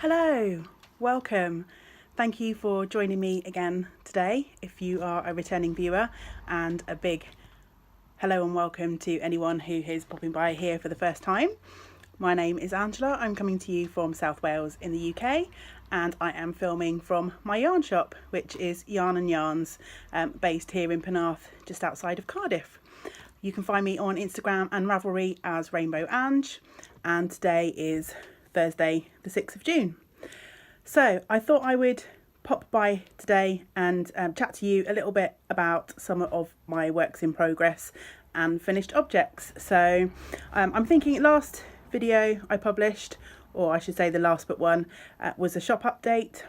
Hello, welcome. Thank you for joining me again today if you are a returning viewer, and a big hello and welcome to anyone who is popping by here for the first time. My name is Angela. I'm coming to you from South Wales in the UK, and I am filming from my yarn shop, which is Yarn and Yarns, based here in Penarth, just outside of Cardiff. You can find me on Instagram and Ravelry as Rainbow Ange, and today is Thursday the 6th of June. So I thought I would pop by today and chat to you a little bit about some of my works in progress and finished objects. So I'm thinking last video I published, or I should say the last but one, was a shop update.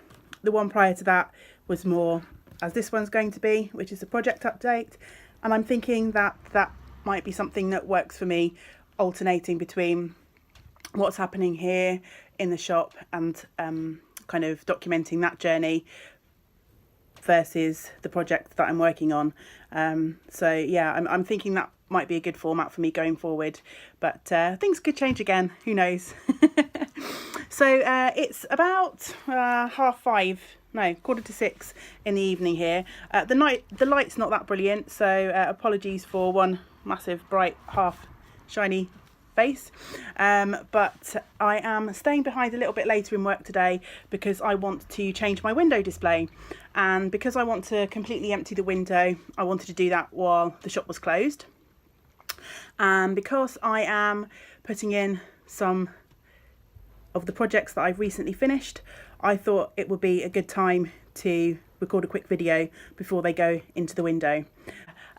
The one prior to that was more as this one's going to be, which is a project update. And I'm thinking that that might be something that works for me, alternating between what's happening here in the shop and kind of documenting that journey versus the project that I'm working on. So yeah, I'm thinking that might be a good format for me going forward, but things could change again, who knows. So it's about 5:30 in the evening here. The light's not that brilliant, so apologies for one massive bright half shiny face, but I am staying behind a little bit later in work today because I want to change my window display, and because I want to completely empty the window, I wanted to do that while the shop was closed. And because I am putting in some of the projects that I've recently finished, I thought it would be a good time to record a quick video before they go into the window.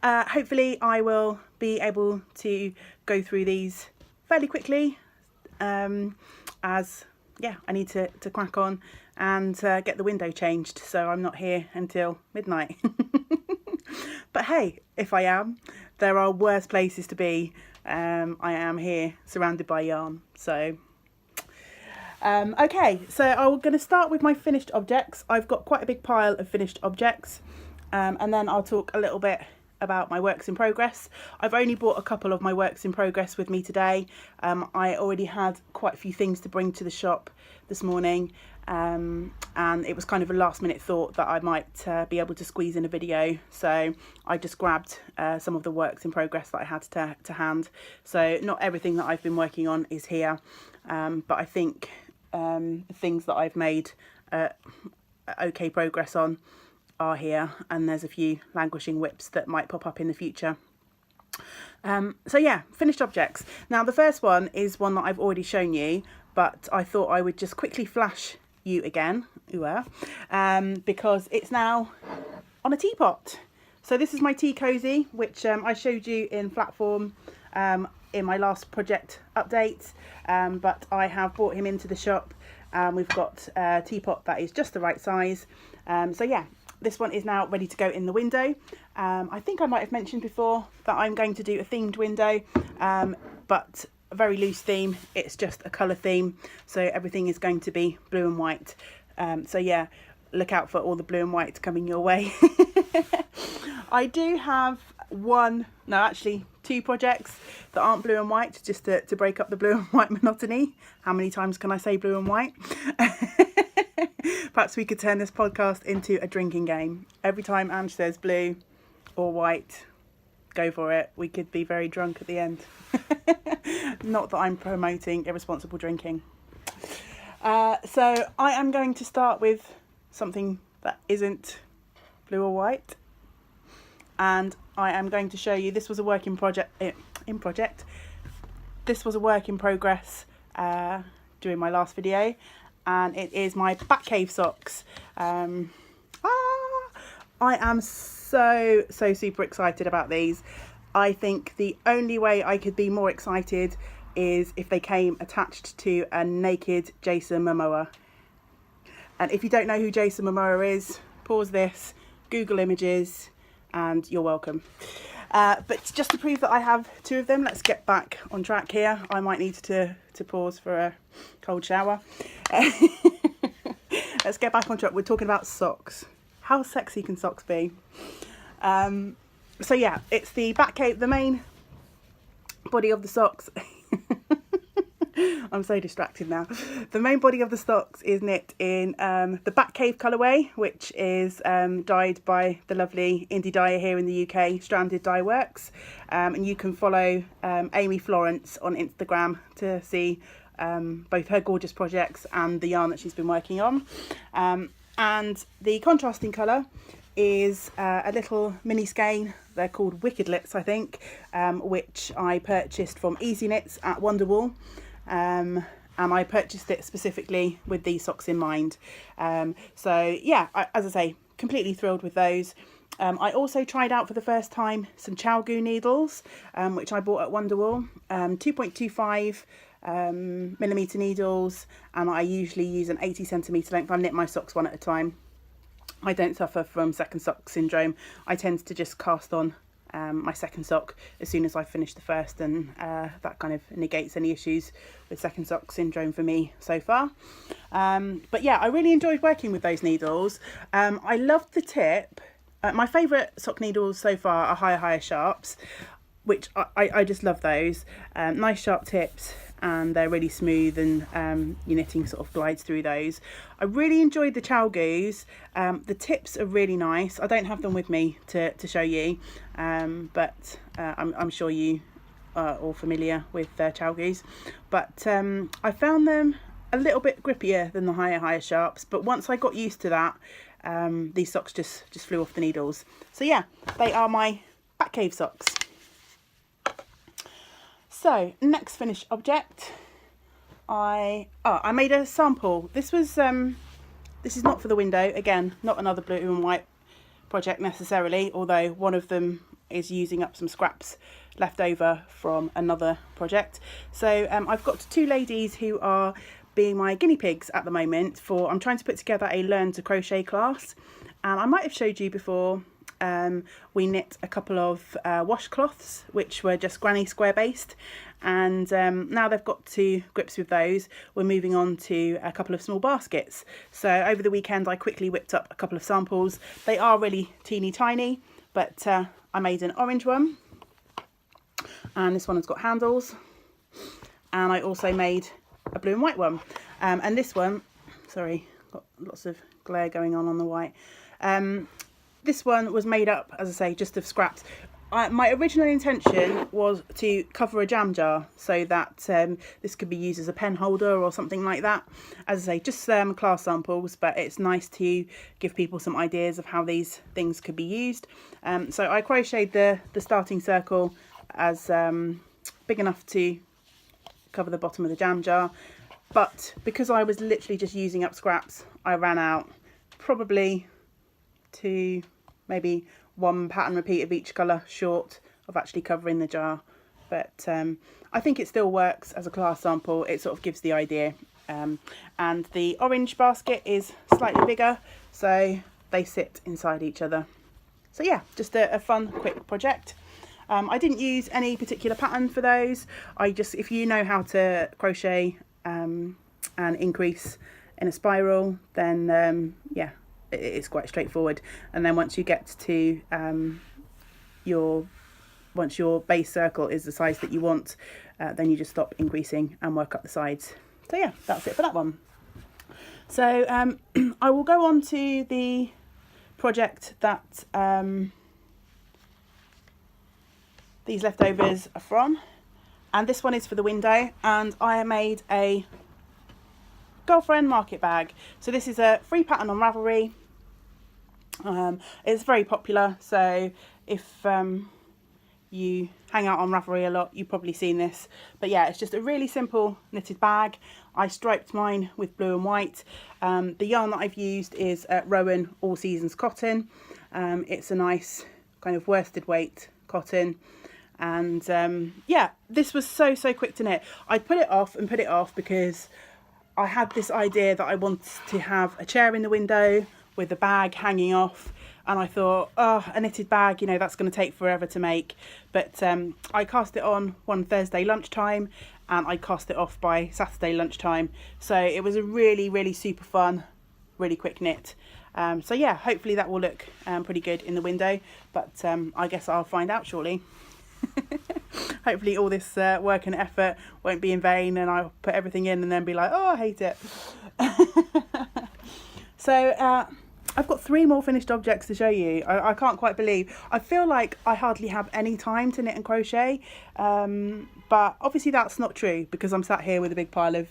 Hopefully I will be able to go through these fairly quickly, as yeah, I need to crack on and get the window changed so I'm not here until midnight. But hey, if I am, there are worse places to be. I am here surrounded by yarn. So okay, so I'm going to start with my finished objects. I've got quite a big pile of finished objects, and then I'll talk a little bit about my works in progress. I've only brought a couple of my works in progress with me today. I already had quite a few things to bring to the shop this morning, and it was kind of a last minute thought that I might be able to squeeze in a video, so I just grabbed some of the works in progress that I had to hand. So not everything that I've been working on is here, but I think the things that I've made okay progress on are here, and there's a few languishing whips that might pop up in the future. So yeah, finished objects. Now the first one is one that I've already shown you, but I thought I would just quickly flash you again, because it's now on a teapot. So this is my tea cozy, which I showed you in flat form in my last project update, but I have brought him into the shop, and we've got a teapot that is just the right size. So yeah, this one is now ready to go in the window. I think I might have mentioned before that I'm going to do a themed window, but a very loose theme. It's just a colour theme, so everything is going to be blue and white. So yeah, look out for all the blue and white coming your way. I do have two projects that aren't blue and white, just to break up the blue and white monotony. How many times can I say blue and white? Perhaps we could turn this podcast into a drinking game. Every time Ange says blue or white, go for it. We could be very drunk at the end. Not that I'm promoting irresponsible drinking. So I am going to start with something that isn't blue or white, and I am going to show you. This was a work in project. This was a work in progress during my last video, and it is my back cave socks. I am so super excited about these. I think the only way I could be more excited is if they came attached to a naked Jason Momoa. And if you don't know who Jason Momoa is, pause this, Google images, and you're welcome. But just to prove that I have two of them, let's get back on track here. I might need to pause for a cold shower. Let's get back on track. We're talking about socks. How sexy can socks be? So yeah, it's the back cave, the main body of the socks I'm so distracted now. The main body of the socks is knit in the Bat Cave colourway, which is dyed by the lovely indie dyer here in the UK, Stranded Dye Works. And you can follow Amy Florence on Instagram to see both her gorgeous projects and the yarn that she's been working on. And the contrasting colour is a little mini skein. They're called Wickedlets, I think, which I purchased from Easy Knits at Wonderwall. And I purchased it specifically with these socks in mind. So yeah, as I say, completely thrilled with those. I also tried out for the first time some Chalgoo needles, which I bought at Wonderwall, 2.25 millimetre needles, and I usually use an 80 centimetre length. I knit my socks one at a time. I don't suffer from second sock syndrome. I tend to just cast on my second sock as soon as I finish the first, and that kind of negates any issues with second sock syndrome for me so far. But yeah, I really enjoyed working with those needles. I loved the tip. My favourite sock needles so far are higher sharps, which I just love those. Nice sharp tips, and they're really smooth, and your knitting sort of glides through those. I really enjoyed the Chalgoos. The tips are really nice. I don't have them with me to show you, but I'm sure you are all familiar with Chalgoos. But I found them a little bit grippier than the higher sharps, but once I got used to that, these socks just flew off the needles. So yeah, they are my Bat Cave socks. So next finished object, I made a sample. This is not for the window, again, not another blue and white project necessarily, although one of them is using up some scraps left over from another project. So I've got two ladies who are being my guinea pigs at the moment for, I'm trying to put together a learn to crochet class, and I might have showed you before. We knit a couple of washcloths which were just granny square based, and now they've got to grips with those, we're moving on to a couple of small baskets. So over the weekend I quickly whipped up a couple of samples. They are really teeny tiny, but I made an orange one, and this one has got handles, and I also made a blue and white one, and this one, sorry, got lots of glare going on the white. This one was made up, as I say, just of scraps. My original intention was to cover a jam jar so that this could be used as a pen holder or something like that. As I say, just class samples, but it's nice to give people some ideas of how these things could be used. So I crocheted the starting circle as big enough to cover the bottom of the jam jar, but because I was literally just using up scraps, I ran out probably to maybe one pattern repeat of each colour short of actually covering the jar. But I think it still works as a class sample. It sort of gives the idea. And the orange basket is slightly bigger, so they sit inside each other. So yeah, just a fun quick project. I didn't use any particular pattern for those. If you know how to crochet and increase in a spiral, then yeah, it's quite straightforward. And then once you get to once your base circle is the size that you want, then you just stop increasing and work up the sides. So yeah, that's it for that one. So I will go on to the project that these leftovers are from, and this one is for the window, and I made a girlfriend market bag. So this is a free pattern on Ravelry. It's very popular, so if you hang out on Ravelry a lot, you've probably seen this. But yeah, it's just a really simple knitted bag. I striped mine with blue and white. The yarn that I've used is Rowan All Seasons cotton. It's a nice kind of worsted weight cotton. And yeah, this was so quick to knit. I put it off because I had this idea that I wanted to have a chair in the window with the bag hanging off, and I thought, oh, a knitted bag, you know, that's going to take forever to make. But I cast it on one Thursday lunchtime, and I cast it off by Saturday lunchtime. So it was a really super fun, really quick knit. So yeah, hopefully that will look pretty good in the window, but I guess I'll find out shortly. Hopefully all this work and effort won't be in vain, and I'll put everything in and then be like, oh, I hate it. So I've got 3 more finished objects to show you. I can't quite believe. I feel like I hardly have any time to knit and crochet, but obviously that's not true because I'm sat here with a big pile of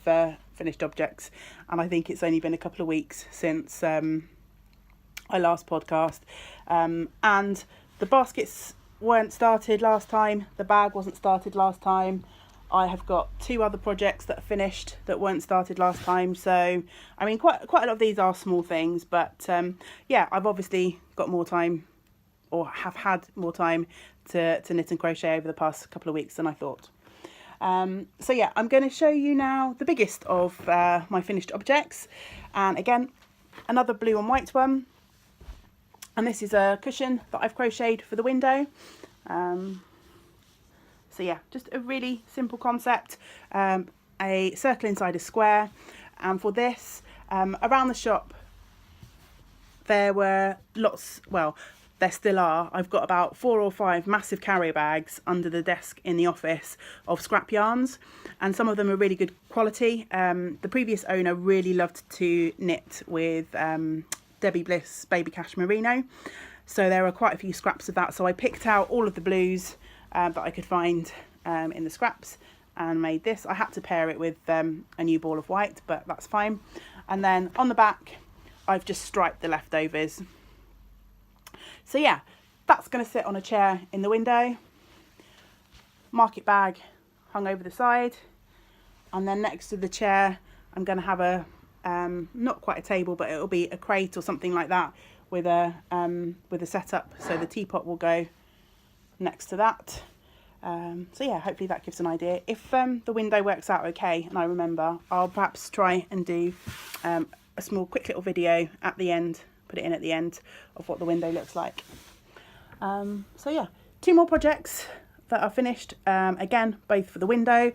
finished objects, and I think it's only been a couple of weeks since I last podcast, and the baskets weren't started last time, the bag wasn't started last time. I have got 2 other projects that are finished that weren't started last time. So I mean, quite a lot of these are small things, but yeah, I've obviously got more time, or have had more time to knit and crochet over the past couple of weeks than I thought. So yeah, I'm going to show you now the biggest of my finished objects, and again, another blue and white one. And this is a cushion that I've crocheted for the window. So yeah, just a really simple concept, a circle inside a square. And for this, around the shop, there were lots, well, there still are. I've got about 4 or 5 massive carrier bags under the desk in the office of scrap yarns, and some of them are really good quality. The previous owner really loved to knit with Debbie Bliss Baby Cash Merino, so there are quite a few scraps of that. So I picked out all of the blues that I could find in the scraps and made this. I had to pair it with a new ball of white, but that's fine. And then on the back, I've just striped the leftovers. So yeah, that's going to sit on a chair in the window. Market bag hung over the side, and then next to the chair I'm going to have a not quite a table, but it'll be a crate or something like that with a setup, so the teapot will go next to that. So yeah, hopefully that gives an idea. If the window works out okay and I remember, I'll perhaps try and do a small quick little video at the end, put it in at the end, of what the window looks like. So yeah, 2 more projects that are finished, again both for the window,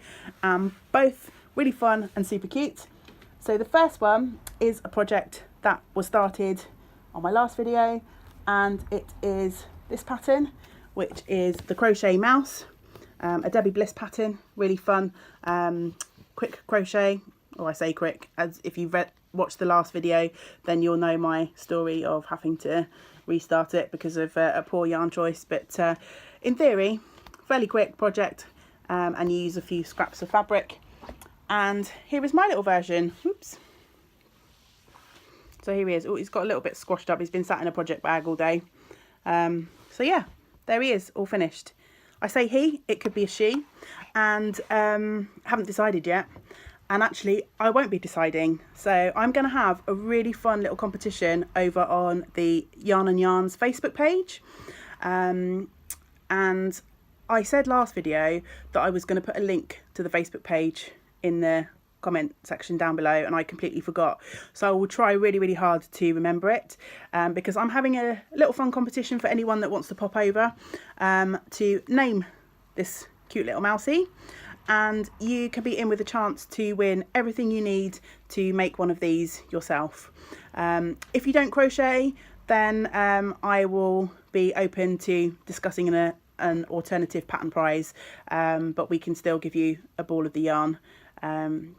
both really fun and super cute. So the first one is a project that was started on my last video, and it is this pattern, which is the crochet mouse, a Debbie Bliss pattern, really fun, quick crochet, or I say quick, as if you've watched the last video, then you'll know my story of having to restart it because of a poor yarn choice. But in theory, fairly quick project, and you use a few scraps of fabric. And here is my little version. Oops. So here he is. Oh, he's got a little bit squashed up. He's been sat in a project bag all day. So yeah, there he is, all finished. I say he, it could be a she, and haven't decided yet. And actually, I won't be deciding. So I'm going to have a really fun little competition over on the Yarn and Yarns Facebook page. And I said last video that I was going to put a link to the Facebook page in the comment section down below, and I completely forgot. So I will try really hard to remember it, because I'm having a little fun competition for anyone that wants to pop over to name this cute little mousie, and you can be in with a chance to win everything you need to make one of these yourself. If you don't crochet, then I will be open to discussing an alternative pattern prize, but we can still give you a ball of the yarn.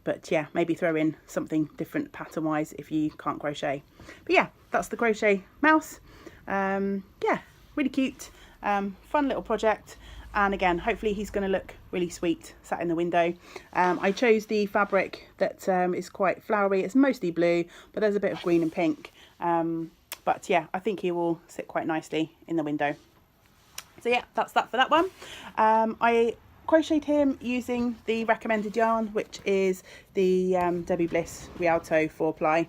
But yeah, maybe throw in something different pattern wise if you can't crochet. But yeah, that's the crochet mouse. Yeah, really cute, fun little project. And again, hopefully he's going to look really sweet sat in the window. I chose the fabric that is quite flowery. It's mostly blue, but there's a bit of green and pink. But yeah, I think he will sit quite nicely in the window. So yeah, that's that for that one. I crocheted him using the recommended yarn, which is the Debbie Bliss Rialto 4-ply.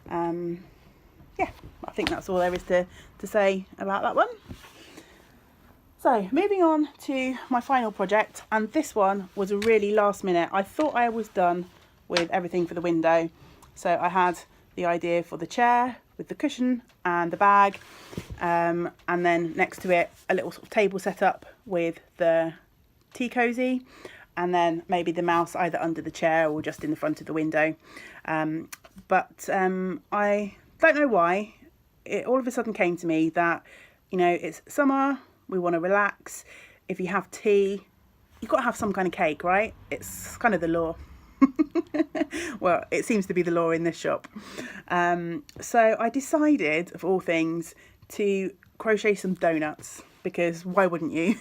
Yeah, I think that's all there is to say about that one. So moving on to my final project, and this one was a really last minute. I thought I was done with everything for the window. So I had the idea for the chair with the cushion and the bag, and then next to it a little sort of table set up with the tea cosy, and then maybe the mouse either under the chair or just in the front of the window. But I don't know why, it all of a sudden came to me that, you know, it's summer, we want to relax, if you have tea, you've got to have some kind of cake, right? It's kind of the law. Well, it seems to be the law in this shop. So I decided, of all things, to crochet some donuts, because why wouldn't you?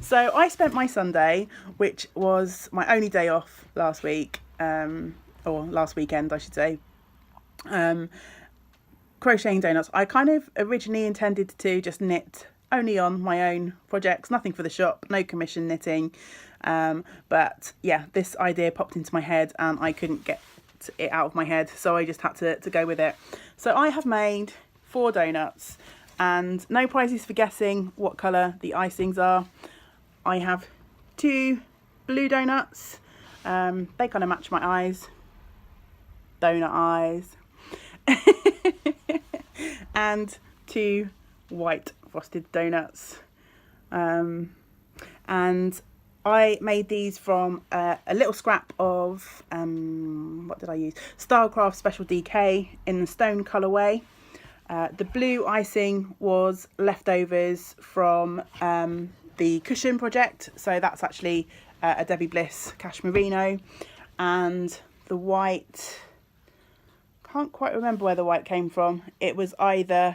So I spent my Sunday, which was my only day off last week, or last weekend I should say, crocheting donuts. I kind of originally intended to just knit only on my own projects, nothing for the shop, no commission knitting, but yeah, this idea popped into my head and I couldn't get it out of my head, so I just had to go with it. So I have made 4 donuts, and no prizes for guessing what colour the icings are. I have 2 blue donuts, they kind of match my eyes, donut eyes, and 2 white frosted donuts, and I made these from a little scrap of what did I use? Stylecraft Special DK in the stone colourway. The blue icing was leftovers from the cushion project, so that's actually a Debbie Bliss Cashmerino, and the white, can't quite remember where the white came from. It was either,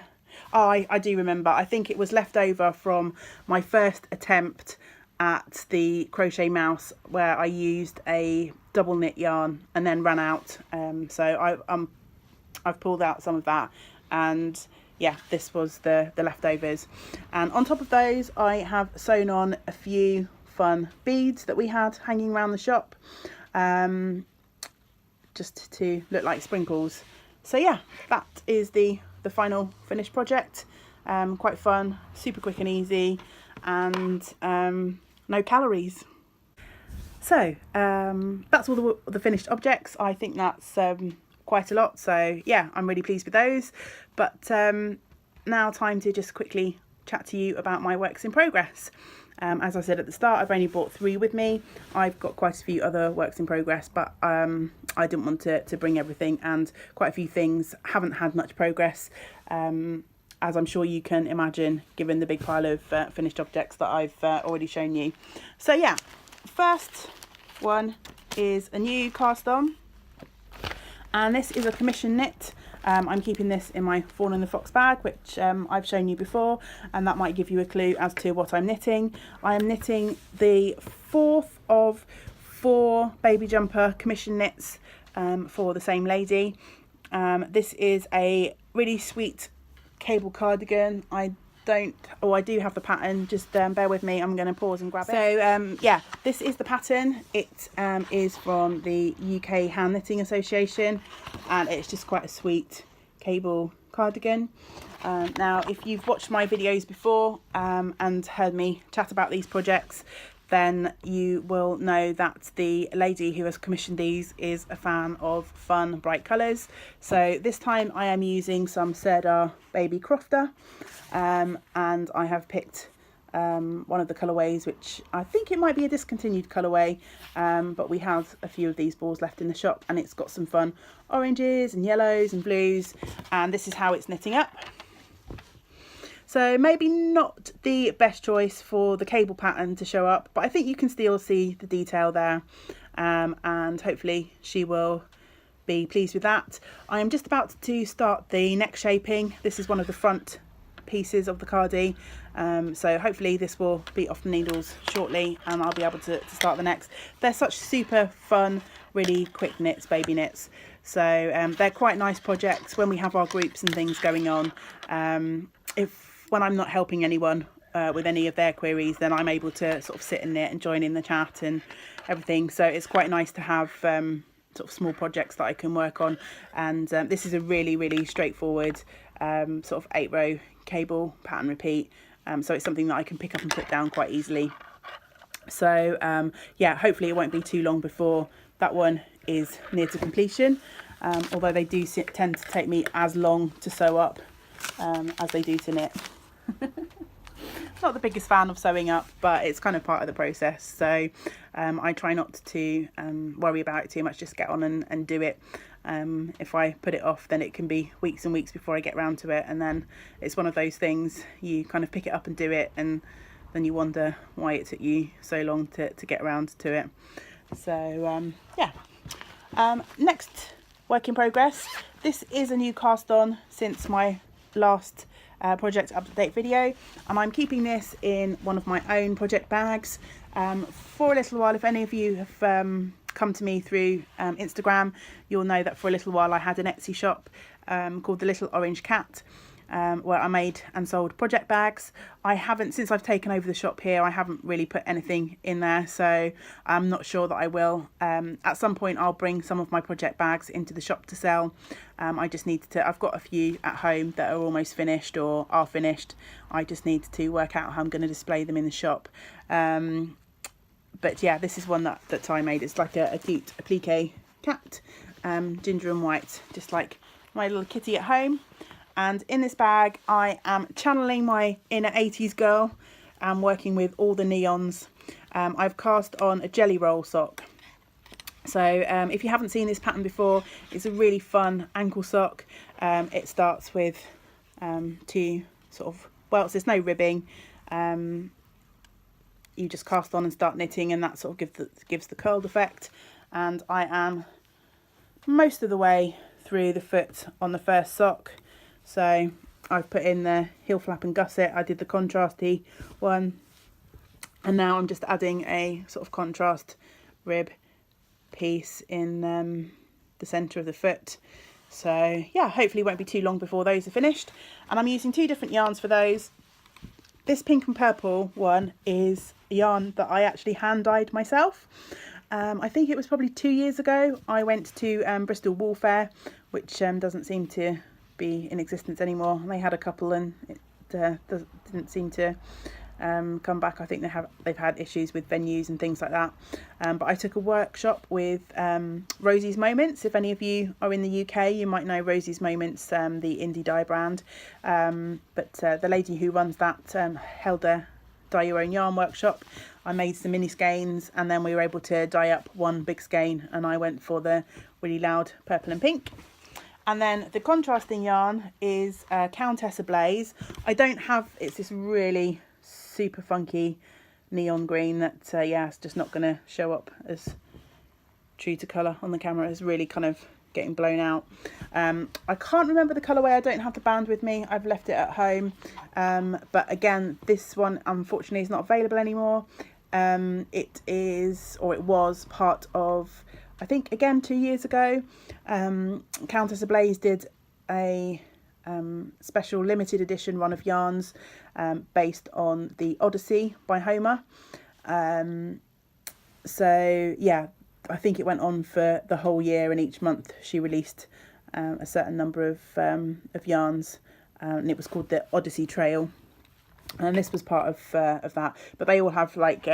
oh, I do remember, I think it was left over from my first attempt at the crochet mouse, where I used a double knit yarn and then ran out, so I've pulled out some of that, and yeah, this was the leftovers. And on top of those I have sewn on a few fun beads that we had hanging around the shop, just to look like sprinkles. So yeah, that is the final finished project. Quite fun, super quick and easy, and no calories. So that's all the finished objects. I think that's quite a lot, so yeah, I'm really pleased with those. But now time to just quickly chat to you about my works in progress. As I said at the start, I've only brought 3 with me. I've got quite a few other works in progress, but I didn't want to bring everything, and quite a few things haven't had much progress, as I'm sure you can imagine, given the big pile of finished objects that I've already shown you. So yeah, first one is a new cast on, and this is a commission knit. I'm keeping this in my Fawn and the Fox bag, which I've shown you before, and that might give you a clue as to what I'm knitting. I am knitting the 4th of 4 baby jumper commission knits for the same lady. This is a really sweet cable cardigan. I do have the pattern, just bear with me, I'm going to pause and grab it. So yeah, this is the pattern. It is from the UK Hand Knitting Association, and it's just quite a sweet cable cardigan. Now if you've watched my videos before and heard me chat about these projects, then you will know that the lady who has commissioned these is a fan of fun, bright colours. So this time I am using some Sirdar Baby Crofter, and I have picked one of the colourways, which I think it might be a discontinued colourway, but we have a few of these balls left in the shop, and it's got some fun oranges and yellows and blues, and this is how it's knitting up. So maybe not the best choice for the cable pattern to show up, but I think you can still see the detail there, and hopefully she will be pleased with that. I am just about to start the neck shaping. This is one of the front pieces of the cardie, so hopefully this will be off the needles shortly and I'll be able to start the necks. They're such super fun, really quick knits, baby knits, so they're quite nice projects when we have our groups and things going on. When I'm not helping anyone with any of their queries, then I'm able to sort of sit in it and join in the chat and everything, so it's quite nice to have sort of small projects that I can work on. And this is a really straightforward sort of 8-row cable pattern repeat, so it's something that I can pick up and put down quite easily. So yeah, hopefully it won't be too long before that one is near to completion, although they do tend to take me as long to sew up as they do to knit. Not the biggest fan of sewing up, but it's kind of part of the process, so I try not to worry about it too much, just get on and do it. If I put it off, then it can be weeks and weeks before I get round to it, and then it's one of those things, you kind of pick it up and do it, and then you wonder why it took you so long to get around to it. So yeah. Next work in progress, this is a new cast on since my last project update video, and I'm keeping this in one of my own project bags for a little while. If any of you have come to me through Instagram, you'll know that for a little while I had an Etsy shop called The Little Orange Cat, where I made and sold project bags. I haven't, since I've taken over the shop here, I haven't really put anything in there, so I'm not sure that I will. At some point I'll bring some of my project bags into the shop to sell. I just need to, I've got a few at home that are almost finished or are finished. I just need to work out how I'm going to display them in the shop. But yeah, this is one that I made. It's like a cute applique cat, ginger and white, just like my little kitty at home. And in this bag, I am channeling my inner 80s girl and working with all the neons. I've cast on a jelly roll sock. So if you haven't seen this pattern before, it's a really fun ankle sock. It starts with two sort of, well, there's no ribbing. You just cast on and start knitting, and that sort of gives the curled effect. And I am most of the way through the foot on the first sock. So I've put in the heel flap and gusset. I did the contrasty one, and now I'm just adding a sort of contrast rib piece in the centre of the foot. So yeah, hopefully it won't be too long before those are finished. And I'm using two different yarns for those. This pink and purple one is a yarn that I actually hand dyed myself. I think it was probably 2 years ago. I went to Bristol Wool Fair, which doesn't seem to be in existence anymore. They had a couple, and it didn't seem to come back. I think they've had issues with venues and things like that. But I took a workshop with Rosie's Moments. If any of you are in the UK, you might know Rosie's Moments, the indie dye brand. But the lady who runs that held a dye your own yarn workshop. I made some mini skeins, and then we were able to dye up one big skein, and I went for the really loud purple and pink. And then the contrasting yarn is Countess Ablaze. I don't have, it's this really super funky neon green that yeah, it's just not going to show up as true to colour on the camera. It's really kind of getting blown out. I can't remember the colourway. I don't have the band with me. I've left it at home. But again, this one unfortunately is not available anymore. It is, or it was, part of, I think again 2 years ago, Countess Ablaze did a special limited edition run of yarns based on the Odyssey by Homer. So yeah, I think it went on for the whole year, and each month she released a certain number of yarns, and it was called the Odyssey Trail, and this was part of that. But they all have like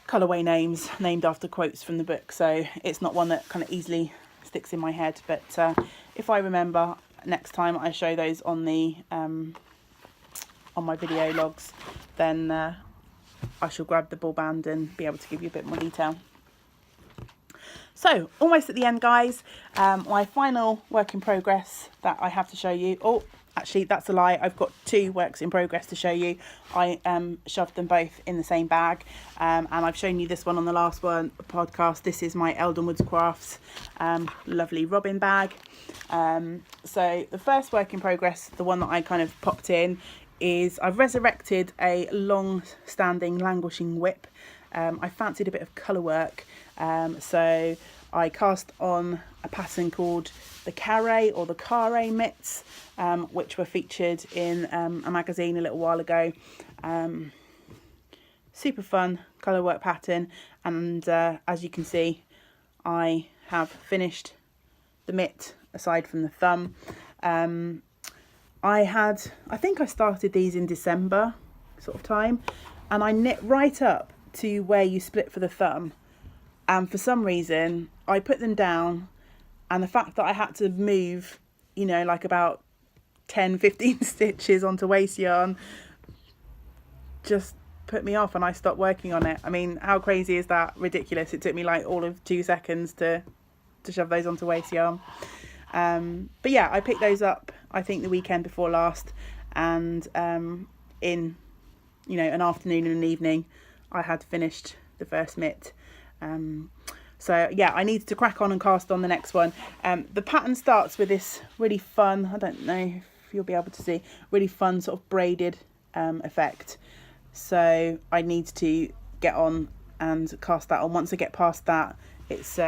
colourway names named after quotes from the book, so it's not one that kind of easily sticks in my head. But if I remember, next time I show those on the on my video logs, then I shall grab the ball band and be able to give you a bit more detail. So almost at the end, guys. My final work in progress that I have to show you, oh actually that's a lie, I've got two works in progress to show you. I shoved them both in the same bag, and I've shown you this one on the last one podcast. This is my Eldon Woods Crafts lovely robin bag. So the first work in progress, the one that I kind of popped in, is I've resurrected a long-standing languishing whip. I fancied a bit of colour work, so I cast on a pattern called the Carré or the Carré mitts, which were featured in a magazine a little while ago. Super fun colour work pattern, and as you can see, I have finished the mitt aside from the thumb. I think I started these in December sort of time, and I knit right up to where you split for the thumb, and for some reason I put them down, and the fact that I had to move, you know, like about 10-15 stitches onto waste yarn just put me off, and I stopped working on it. I mean, how crazy is that? Ridiculous. It took me like all of 2 seconds to to shove those onto waist yarn. But yeah, I picked those up I think the weekend before last, and in an afternoon and an evening I had finished the first mitt. So yeah, I needed to crack on and cast on the next one. The pattern starts with this really fun, I don't know if you'll be able to see, really fun sort of braided effect. So I need to get on and cast that on. Once I get past that, it's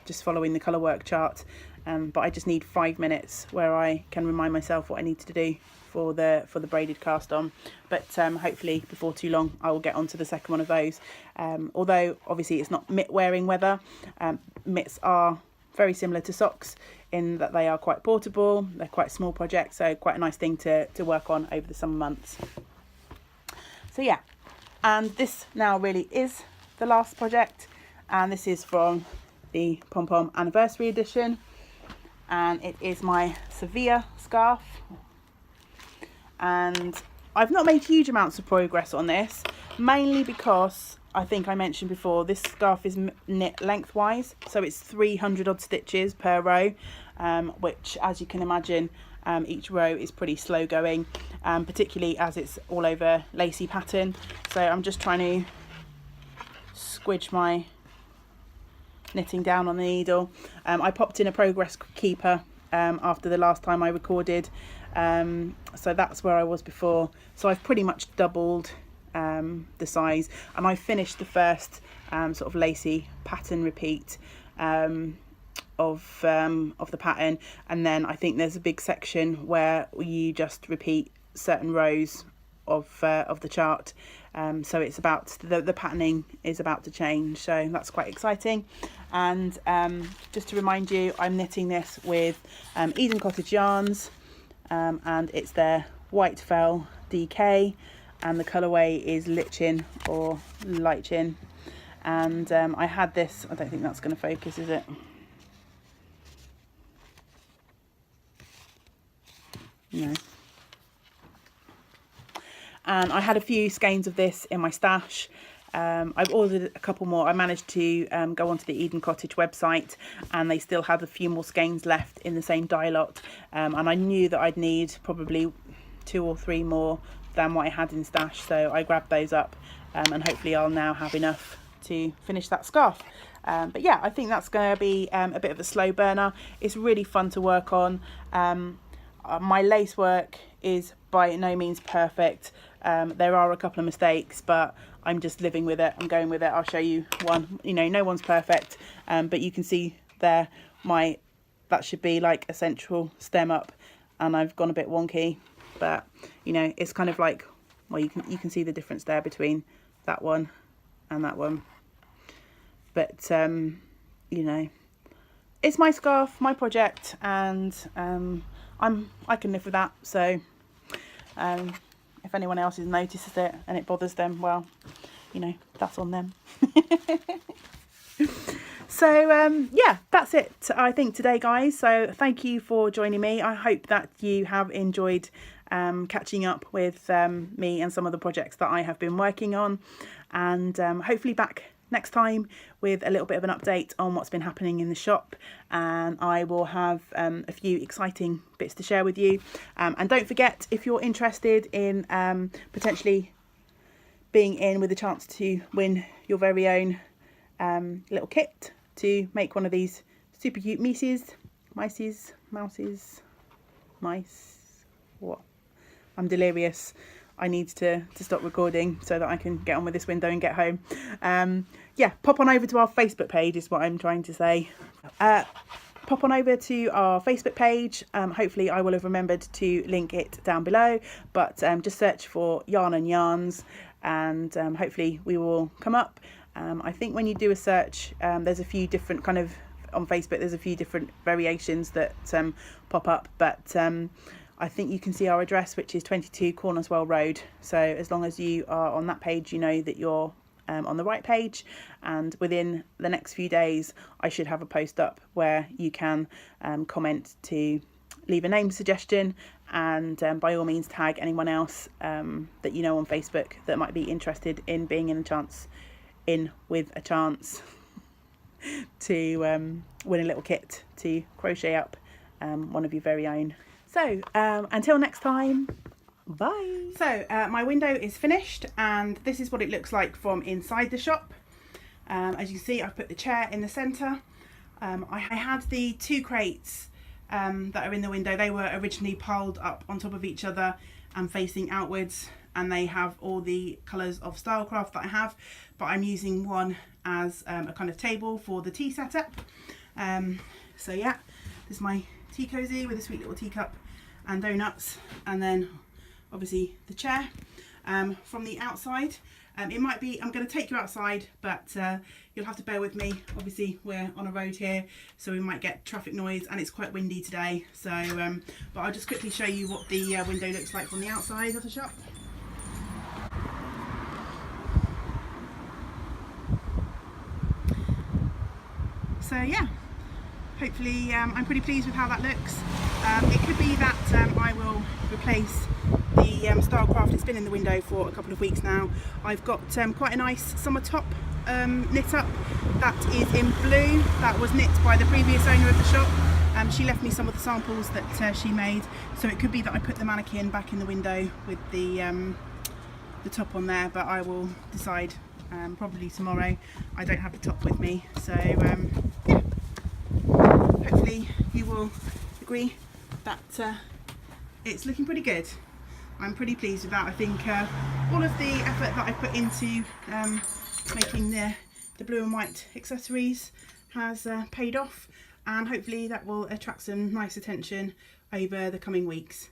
just following the colour work chart. But I just need 5 minutes where I can remind myself what I need to do for the braided cast on. But hopefully before too long I will get on to the second one of those. Although obviously it's not mitt wearing weather. Mitts are very similar to socks in that they are quite portable, they're quite small projects, so quite a nice thing to work on over the summer months. So yeah, and this now really is the last project, and this is from the Pom Pom Anniversary Edition, and it is my Sevilla scarf. And I've not made huge amounts of progress on this, mainly because I think I mentioned before, this scarf is knit lengthwise, so it's 300 odd stitches per row, which, as you can imagine, each row is pretty slow going, particularly as it's all over lacy pattern. So I'm just trying to squidge my knitting down on the needle. I popped in a progress keeper after the last time I recorded, so that's where I was before. So I've pretty much doubled the size, and I finished the first sort of lacy pattern repeat of the pattern, and then I think there's a big section where you just repeat certain rows of the chart. So it's about the patterning is about to change, so that's quite exciting. And just to remind you, I'm knitting this with Eden Cottage yarns, and it's their White Fell DK, and the colourway is Lichin or Lichin. And I had this, I don't think that's going to focus, is it? No. And I had a few skeins of this in my stash. I've ordered a couple more. I managed to go onto the Eden Cottage website, and they still had a few more skeins left in the same dye lot, and I knew that I'd need probably 2 or 3 more than what I had in stash, so I grabbed those up, and hopefully I'll now have enough to finish that scarf. But yeah, I think that's going to be a bit of a slow burner. It's really fun to work on. My lace work is by no means perfect. There are a couple of mistakes, but I'm just living with it. I'm going with it. I'll show you one. No one's perfect, but you can see there that should be like a central stem up, and I've gone a bit wonky. But it's kind of like, well, you can see the difference there between that one and that one. But it's my scarf, my project, and I can live with that. So if anyone else notices it and it bothers them, well, that's on them. So yeah, that's it I think today, guys. So thank you for joining me. I hope that you have enjoyed catching up with me and some of the projects that I have been working on, and hopefully back next time with a little bit of an update on what's been happening in the shop, and I will have a few exciting bits to share with you. And don't forget, if you're interested in potentially being in with a chance to win your very own little kit to make one of these super cute mice, what? I'm delirious. I need to stop recording so that I can get on with this window and get home. Yeah, pop on over to our Facebook page is what I'm trying to say. Pop on over to our Facebook page. Hopefully I will have remembered to link it down below, but just search for Yarn and Yarns, and hopefully we will come up. I think when you do a search, there's a few different on Facebook, there's a few different variations that pop up, but I think you can see our address, which is 22 Cornerswell Road. So as long as you are on that page, you know that you're on the right page, and within the next few days I should have a post up where you can comment to leave a name suggestion, and by all means tag anyone else that you know on Facebook that might be interested in being in with a chance. to win a little kit to crochet up one of your very own. So until next time, bye. So my window is finished, and this is what it looks like from inside the shop. As you can see, I've put the chair in the centre. I had the 2 crates that are in the window. They were originally piled up on top of each other and facing outwards, and they have all the colours of Stylecraft that I have, but I'm using one as a kind of table for the tea setup. So yeah, this is my tea cosy with a sweet little teacup and doughnuts, and then obviously the chair. From the outside, it might be, I'm going to take you outside, but you'll have to bear with me. Obviously we're on a road here, so we might get traffic noise, and it's quite windy today. So but I'll just quickly show you what the window looks like from the outside of the shop. So yeah, hopefully I'm pretty pleased with how that looks. It could be that I will replace the Stylecraft. It's been in the window for a couple of weeks now. I've got quite a nice summer top knit up that is in blue. That was knit by the previous owner of the shop. She left me some of the samples that she made, so it could be that I put the mannequin back in the window with the top on there, but I will decide probably tomorrow. I don't have the top with me, so yeah, hopefully you will agree that it's looking pretty good. I'm pretty pleased with that. I think all of the effort that I put into making the blue and white accessories has paid off, and hopefully that will attract some nice attention over the coming weeks.